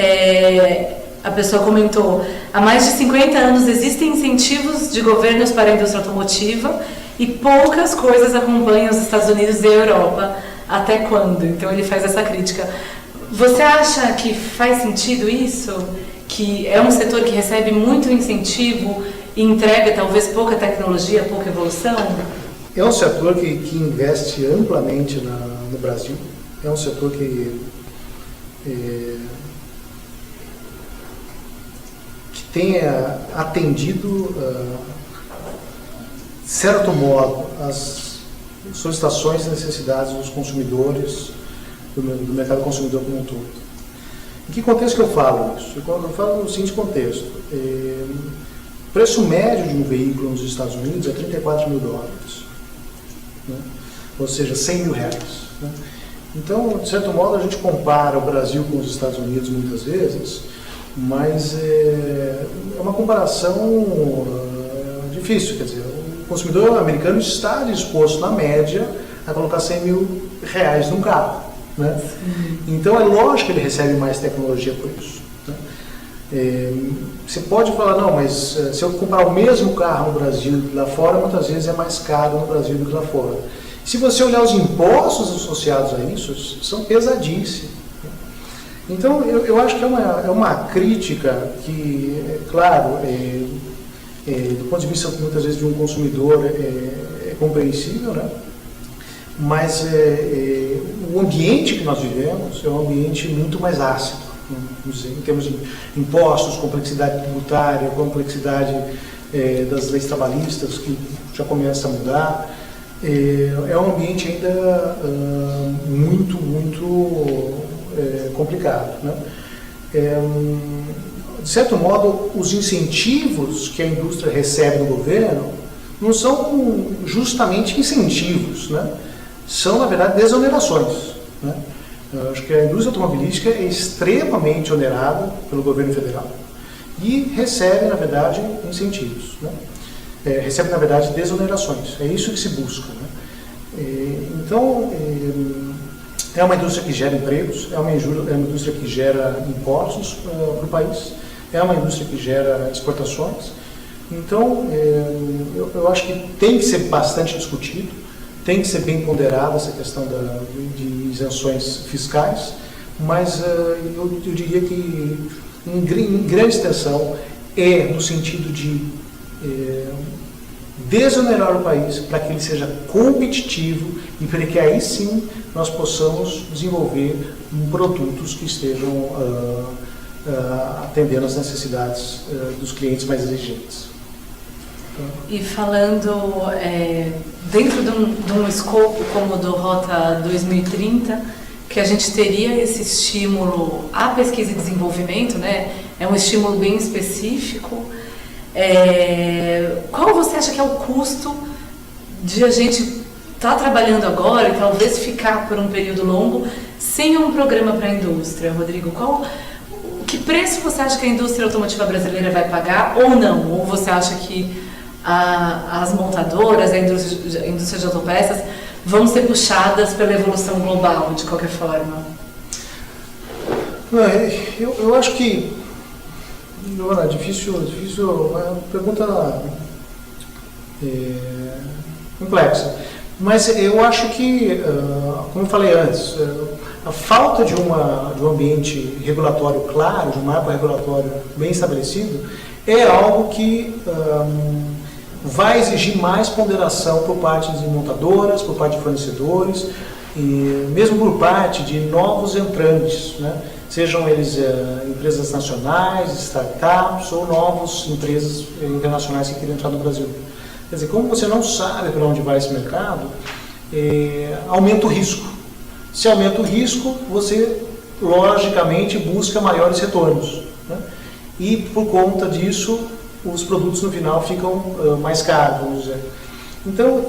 a pessoa comentou, há mais de 50 anos existem incentivos de governos para a indústria automotiva e poucas coisas acompanham os Estados Unidos e a Europa. Até quando? Então ele faz essa crítica. Você acha que faz sentido isso? Que é um setor que recebe muito incentivo e entrega talvez pouca tecnologia, pouca evolução? É um setor que investe amplamente no Brasil. É um setor que tem atendido, de certo modo, as solicitações e necessidades dos consumidores, do mercado consumidor como um todo. Em que contexto que eu falo isso? Eu falo no seguinte contexto. O preço médio de um veículo nos Estados Unidos é $34 mil, né? Ou seja, R$100 mil. Né? Então, de certo modo, a gente compara o Brasil com os Estados Unidos muitas vezes, mas é uma comparação difícil. Quer dizer, o consumidor americano está disposto, na média, a colocar R$100 mil num carro. Né? Então é lógico que ele recebe mais tecnologia por isso. Né? Você pode falar, não, mas se eu comprar o mesmo carro no Brasil do que lá fora, muitas vezes é mais caro no Brasil do que lá fora. Se você olhar os impostos associados a isso, são pesadíssimos. Então eu acho que é uma crítica que, claro, do ponto de vista muitas vezes de um consumidor é compreensível, né? Mas o ambiente que nós vivemos é um ambiente muito mais ácido. vamos dizer, em termos de impostos, complexidade tributária, complexidade das leis trabalhistas, que já começa a mudar. É um ambiente ainda muito complicado, né? De certo modo, os incentivos que a indústria recebe do governo não são justamente incentivos, né? São, na verdade, desonerações, né? Eu acho que a indústria automobilística é extremamente onerada pelo governo federal e recebe, na verdade, incentivos, né? Recebe, na verdade, desonerações. É isso que se busca, né? Então, é uma indústria que gera empregos, é uma indústria que gera impostos para o país, é uma indústria que gera exportações. Então, eu acho que tem que ser bastante discutido, tem que ser bem ponderada essa questão de isenções fiscais, mas eu diria que, em grande extensão, no sentido de desonerar o país para que ele seja competitivo e para que aí sim nós possamos desenvolver produtos que estejam atendendo às necessidades dos clientes mais exigentes. E falando dentro de um escopo como o do Rota 2030, que a gente teria esse estímulo à pesquisa e desenvolvimento, né? É um estímulo bem específico. Qual você acha que é o custo de a gente estar trabalhando agora e talvez ficar por um período longo sem um programa para a indústria, Rodrigo? Que preço você acha que a indústria automotiva brasileira vai pagar ou não? Ou você acha que as montadoras, a indústria de autopeças vão ser puxadas pela evolução global, de qualquer forma? Eu acho que é difícil, uma pergunta complexa. Mas eu acho que, como eu falei antes, a falta de um ambiente regulatório claro, de um marco regulatório bem estabelecido, é algo que vai exigir mais ponderação por parte de montadoras, por parte de fornecedores, e mesmo por parte de novos entrantes, né? Sejam eles empresas nacionais, startups ou novas empresas internacionais que querem entrar no Brasil. Quer dizer, como você não sabe para onde vai esse mercado, aumenta o risco. Se aumenta o risco, você logicamente busca maiores retornos, né? E por conta disso, os produtos no final ficam mais caros, vamos dizer. Então,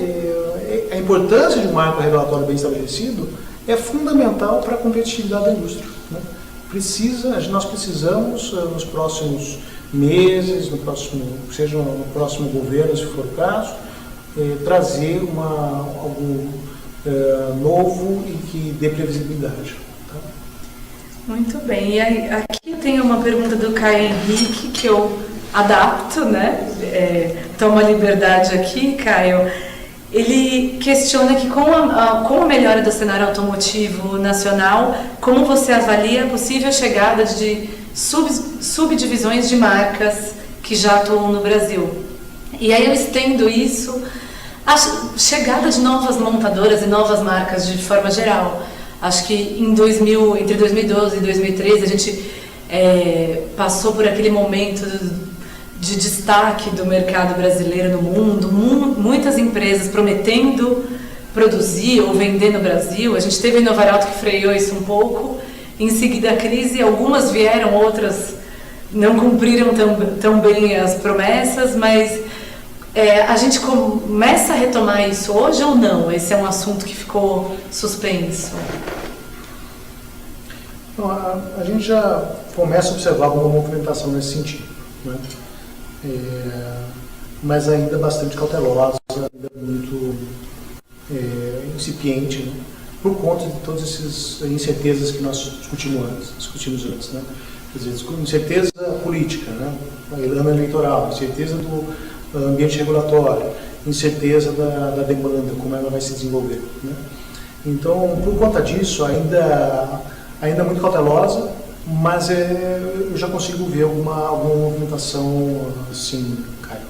a importância de um marco regulatório bem estabelecido é fundamental para a competitividade da indústria, né? Nós precisamos, nos próximos meses, seja no próximo governo, se for o caso, trazer algo novo e que dê previsibilidade. Tá? Muito bem. E aí, aqui tem uma pergunta do Caio Henrique que eu adapto, né? Toma liberdade aqui, Caio. Ele questiona que com a melhora do cenário automotivo nacional, como você avalia a possível chegada de subdivisões de marcas que já atuam no Brasil? E aí eu estendo isso à chegada de novas montadoras e novas marcas de forma geral. Acho que entre 2012 e 2013 a gente passou por aquele momento de destaque do mercado brasileiro no mundo, muitas empresas prometendo produzir ou vender no Brasil. A gente teve a Inovarauto que freou isso um pouco, em seguida a crise, algumas vieram, outras não cumpriram tão bem as promessas, mas a gente começa a retomar isso hoje ou não? Esse é um assunto que ficou suspenso. A gente já começa a observar alguma movimentação nesse sentido, né? Mas ainda bastante cautelosa, ainda muito incipiente, né? Por conta de todas essas incertezas que nós discutimos antes, né? Quer dizer, incerteza política, né? Ano eleitoral, incerteza do ambiente regulatório, incerteza da demanda, como ela vai se desenvolver, né? Então, por conta disso, ainda muito cautelosa, mas eu já consigo ver alguma movimentação assim, Caio.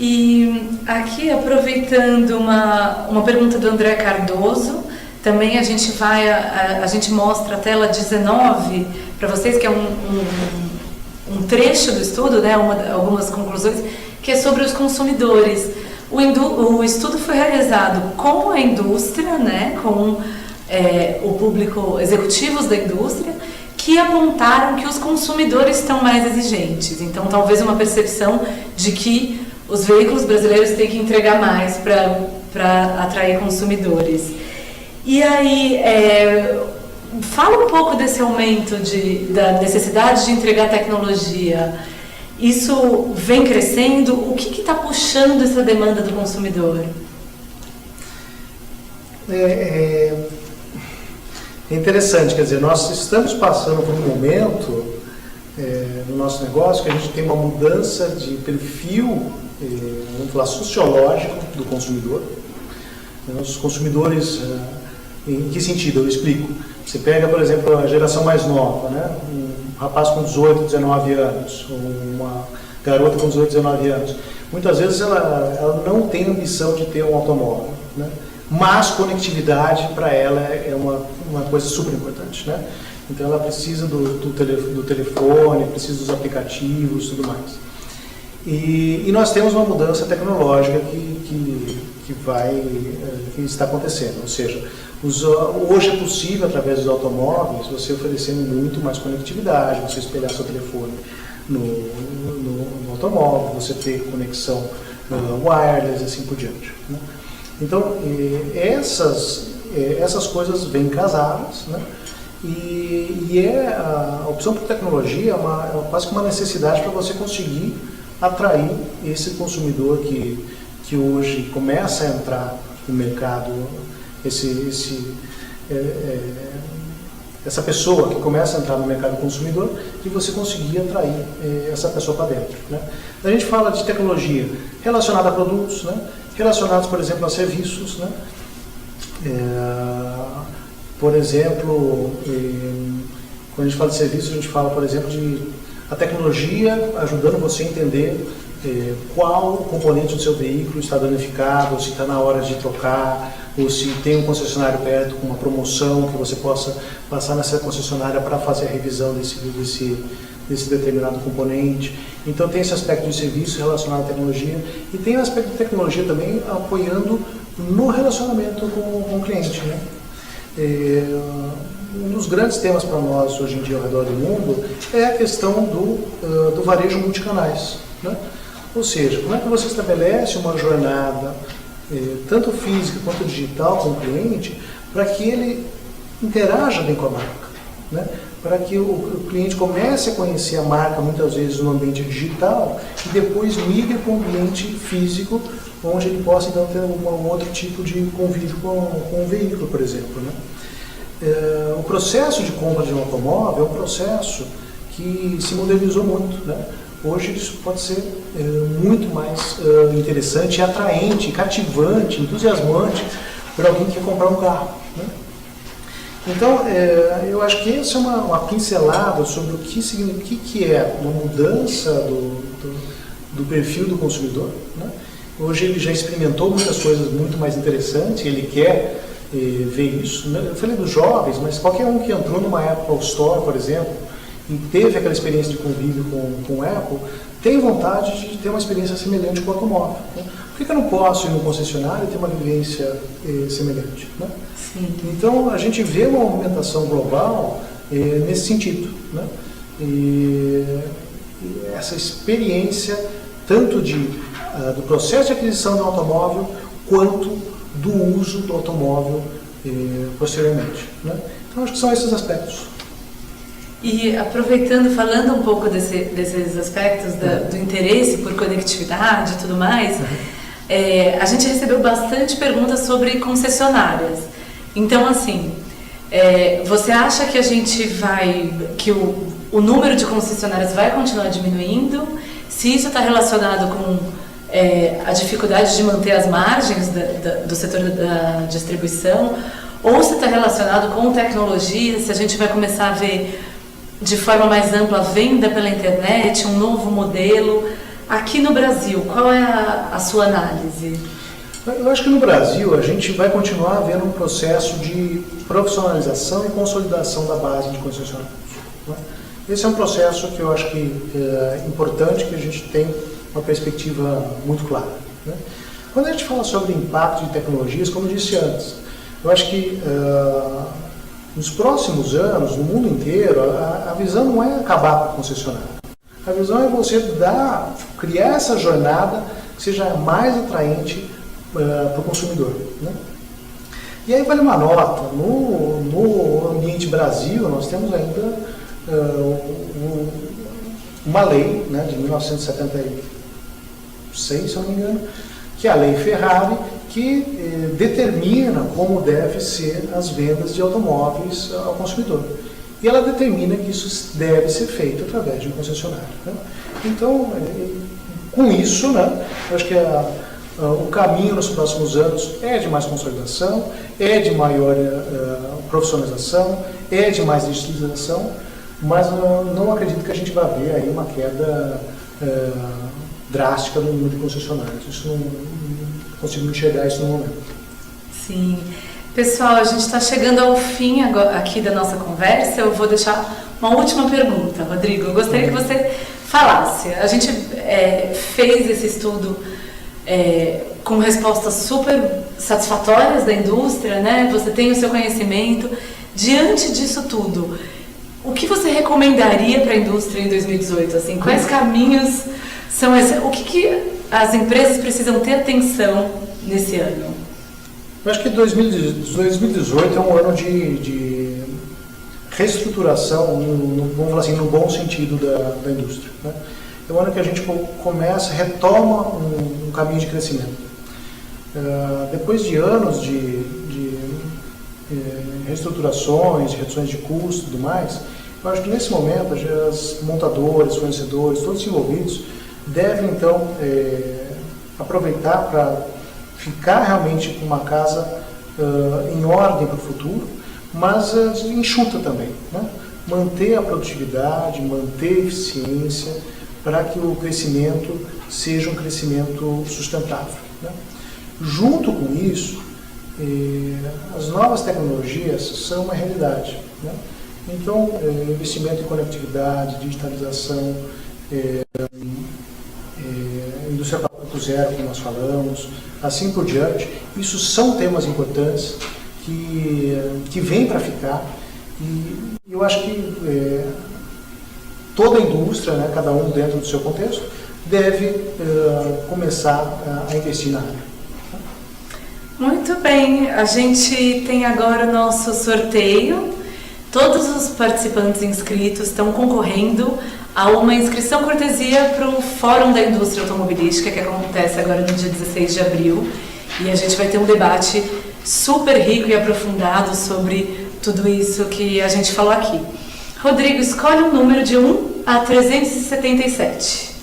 E aqui, aproveitando uma pergunta do André Cardoso, Também a gente mostra a tela 19 para vocês, que é um trecho do estudo, né, algumas conclusões, que é sobre os consumidores. O estudo foi realizado com a indústria, né, com o público, executivos da indústria, que apontaram que os consumidores estão mais exigentes. Então, talvez uma percepção de que os veículos brasileiros têm que entregar mais para atrair consumidores. E aí, fala um pouco desse aumento da necessidade de entregar tecnologia. Isso vem crescendo? O que está puxando essa demanda do consumidor? É interessante, quer dizer, nós estamos passando por um momento no nosso negócio que a gente tem uma mudança de perfil, vamos falar, sociológico do consumidor. Os consumidores, em que sentido? Eu explico. Você pega, por exemplo, a geração mais nova, né? Um rapaz com 18, 19 anos, ou uma garota com 18, 19 anos. Muitas vezes ela não tem ambição de ter um automóvel, né? Mas conectividade para ela é uma coisa super importante, né? Então ela precisa do telefone, precisa dos aplicativos e tudo mais. E nós temos uma mudança tecnológica que está acontecendo, ou seja, hoje é possível, através dos automóveis, você oferecer muito mais conectividade, você espelhar seu telefone no automóvel, você ter conexão wireless e assim por diante, né? Então, essas coisas vêm casadas, né? E a opção por tecnologia é quase que uma necessidade para você conseguir atrair esse consumidor que hoje começa a entrar no mercado, essa pessoa que começa a entrar no mercado consumidor, e você conseguir atrair essa pessoa para dentro, né? A gente fala de tecnologia relacionada a produtos, né? Relacionados, por exemplo, a serviços, né? Por exemplo, quando a gente fala de serviços, a gente fala, por exemplo, de a tecnologia ajudando você a entender qual componente do seu veículo está danificado, ou se está na hora de trocar, ou se tem um concessionário perto com uma promoção que você possa passar nessa concessionária para fazer a revisão desse determinado componente. Então tem esse aspecto de serviço relacionado à tecnologia, e tem o aspecto de tecnologia também apoiando no relacionamento com o cliente, né? Um dos grandes temas para nós hoje em dia ao redor do mundo é a questão do varejo multicanais, né? Ou seja, como é que você estabelece uma jornada, tanto física quanto digital, com o cliente, para que ele interaja bem com a marca, né? Para que o cliente comece a conhecer a marca, muitas vezes no ambiente digital, e depois migre para um ambiente físico, onde ele possa então ter um outro tipo de convívio com o veículo, por exemplo, né? O processo de compra de um automóvel é um processo que se modernizou muito, né? Hoje isso pode ser muito mais interessante, atraente, cativante, entusiasmante para alguém que quer comprar um carro, né? Então, eu acho que essa é uma pincelada sobre o que é uma mudança do perfil do consumidor, né? Hoje ele já experimentou muitas coisas muito mais interessantes, ele quer ver isso, né? Eu falei dos jovens, mas qualquer um que entrou numa Apple Store, por exemplo, e teve aquela experiência de convívio com o Apple, tem vontade de ter uma experiência semelhante com o automóvel, né? Por que eu não posso ir no concessionário e ter uma vivência semelhante, né? Sim. Então a gente vê uma movimentação global nesse sentido, né? E essa experiência tanto do processo de aquisição do automóvel quanto do uso do automóvel posteriormente, né? Então acho que são esses aspectos. E aproveitando, falando um pouco desses aspectos do interesse por conectividade e tudo mais, a gente recebeu bastante perguntas sobre concessionárias. Então, assim, você acha que que o número de concessionárias vai continuar diminuindo? Se isso está relacionado com a dificuldade de manter as margens do setor da distribuição, ou se está relacionado com tecnologia, se a gente vai começar a ver de forma mais ampla a venda pela internet, um novo modelo. Aqui no Brasil, qual é a sua análise? Eu acho que no Brasil a gente vai continuar vendo um processo de profissionalização e consolidação da base de concessionários, né? Esse é um processo que eu acho que é importante, que a gente tem uma perspectiva muito clara, né? Quando a gente fala sobre o impacto de tecnologias, como eu disse antes, eu acho que nos próximos anos, no mundo inteiro, a visão não é acabar com o concessionário. A visão é você criar essa jornada que seja mais atraente para o consumidor, né? E aí vale uma nota, no ambiente Brasil nós temos ainda uma lei, né, de 1976, se eu não me engano, que é a Lei Ferrari, que determina como deve ser as vendas de automóveis ao consumidor. E ela determina que isso deve ser feito através de um concessionário, né? Então, com isso, né, eu acho que o caminho nos próximos anos é de mais consolidação, é de maior profissionalização, é de mais digitalização, mas não acredito que a gente vai ver aí uma queda drástica no número de concessionários. Isso não consigo enxergar isso no momento. Sim. Pessoal, a gente está chegando ao fim agora, aqui da nossa conversa. Eu vou deixar uma última pergunta, Rodrigo. Eu gostaria que você falasse. A gente fez esse estudo com respostas super satisfatórias da indústria, né? Você tem o seu conhecimento. Diante disso tudo, o que você recomendaria para a indústria em 2018? Assim, quais caminhos são esses? O que as empresas precisam ter atenção nesse ano? Eu acho que 2018 é um ano de reestruturação, vamos falar assim, no bom sentido da indústria, né? É um ano que a gente retoma um caminho de crescimento. Depois de anos de reestruturações, reduções de custos e tudo mais, eu acho que nesse momento as montadoras, fornecedores, todos os envolvidos devem então aproveitar para ficar realmente com uma casa em ordem para o futuro, mas enxuta também, né? Manter a produtividade, manter a eficiência, para que o crescimento seja um crescimento sustentável, né? Junto com isso, as novas tecnologias são uma realidade, né? Então, investimento em conectividade, digitalização, indústria 4.0, como nós falamos, assim por diante, isso são temas importantes que vêm para ficar, e eu acho que toda a indústria, né, cada um dentro do seu contexto, deve começar a investir na área. Muito bem, a gente tem agora o nosso sorteio. Todos os participantes inscritos estão concorrendo a uma inscrição cortesia para o Fórum da Indústria Automobilística, que acontece agora no dia 16 de abril. E a gente vai ter um debate super rico e aprofundado sobre tudo isso que a gente falou aqui. Rodrigo, escolhe um número de 1 a 377.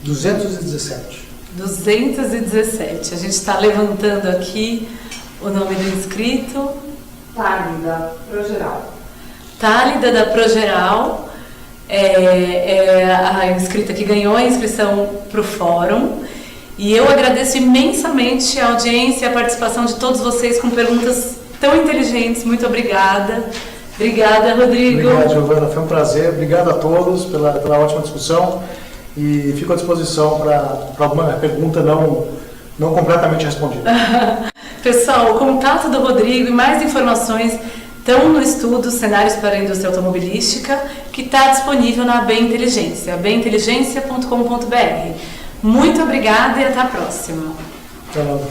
217. 217. A gente está levantando aqui o nome do inscrito. Tálida, Progeral. Tálida, da Progeral, é a inscrita que ganhou a inscrição para o fórum. E eu agradeço imensamente a audiência e a participação de todos vocês com perguntas tão inteligentes. Muito obrigada. Obrigada, Rodrigo. Obrigado, Giovana. Foi um prazer. Obrigado a todos pela ótima discussão. E fico à disposição para alguma pergunta não completamente respondida. Pessoal, o contato do Rodrigo e mais informações estão no estudo Cenários para a Indústria Automobilística, que está disponível na AB Inteligência, abinteligência.com.br. Muito obrigada e até a próxima. Até logo.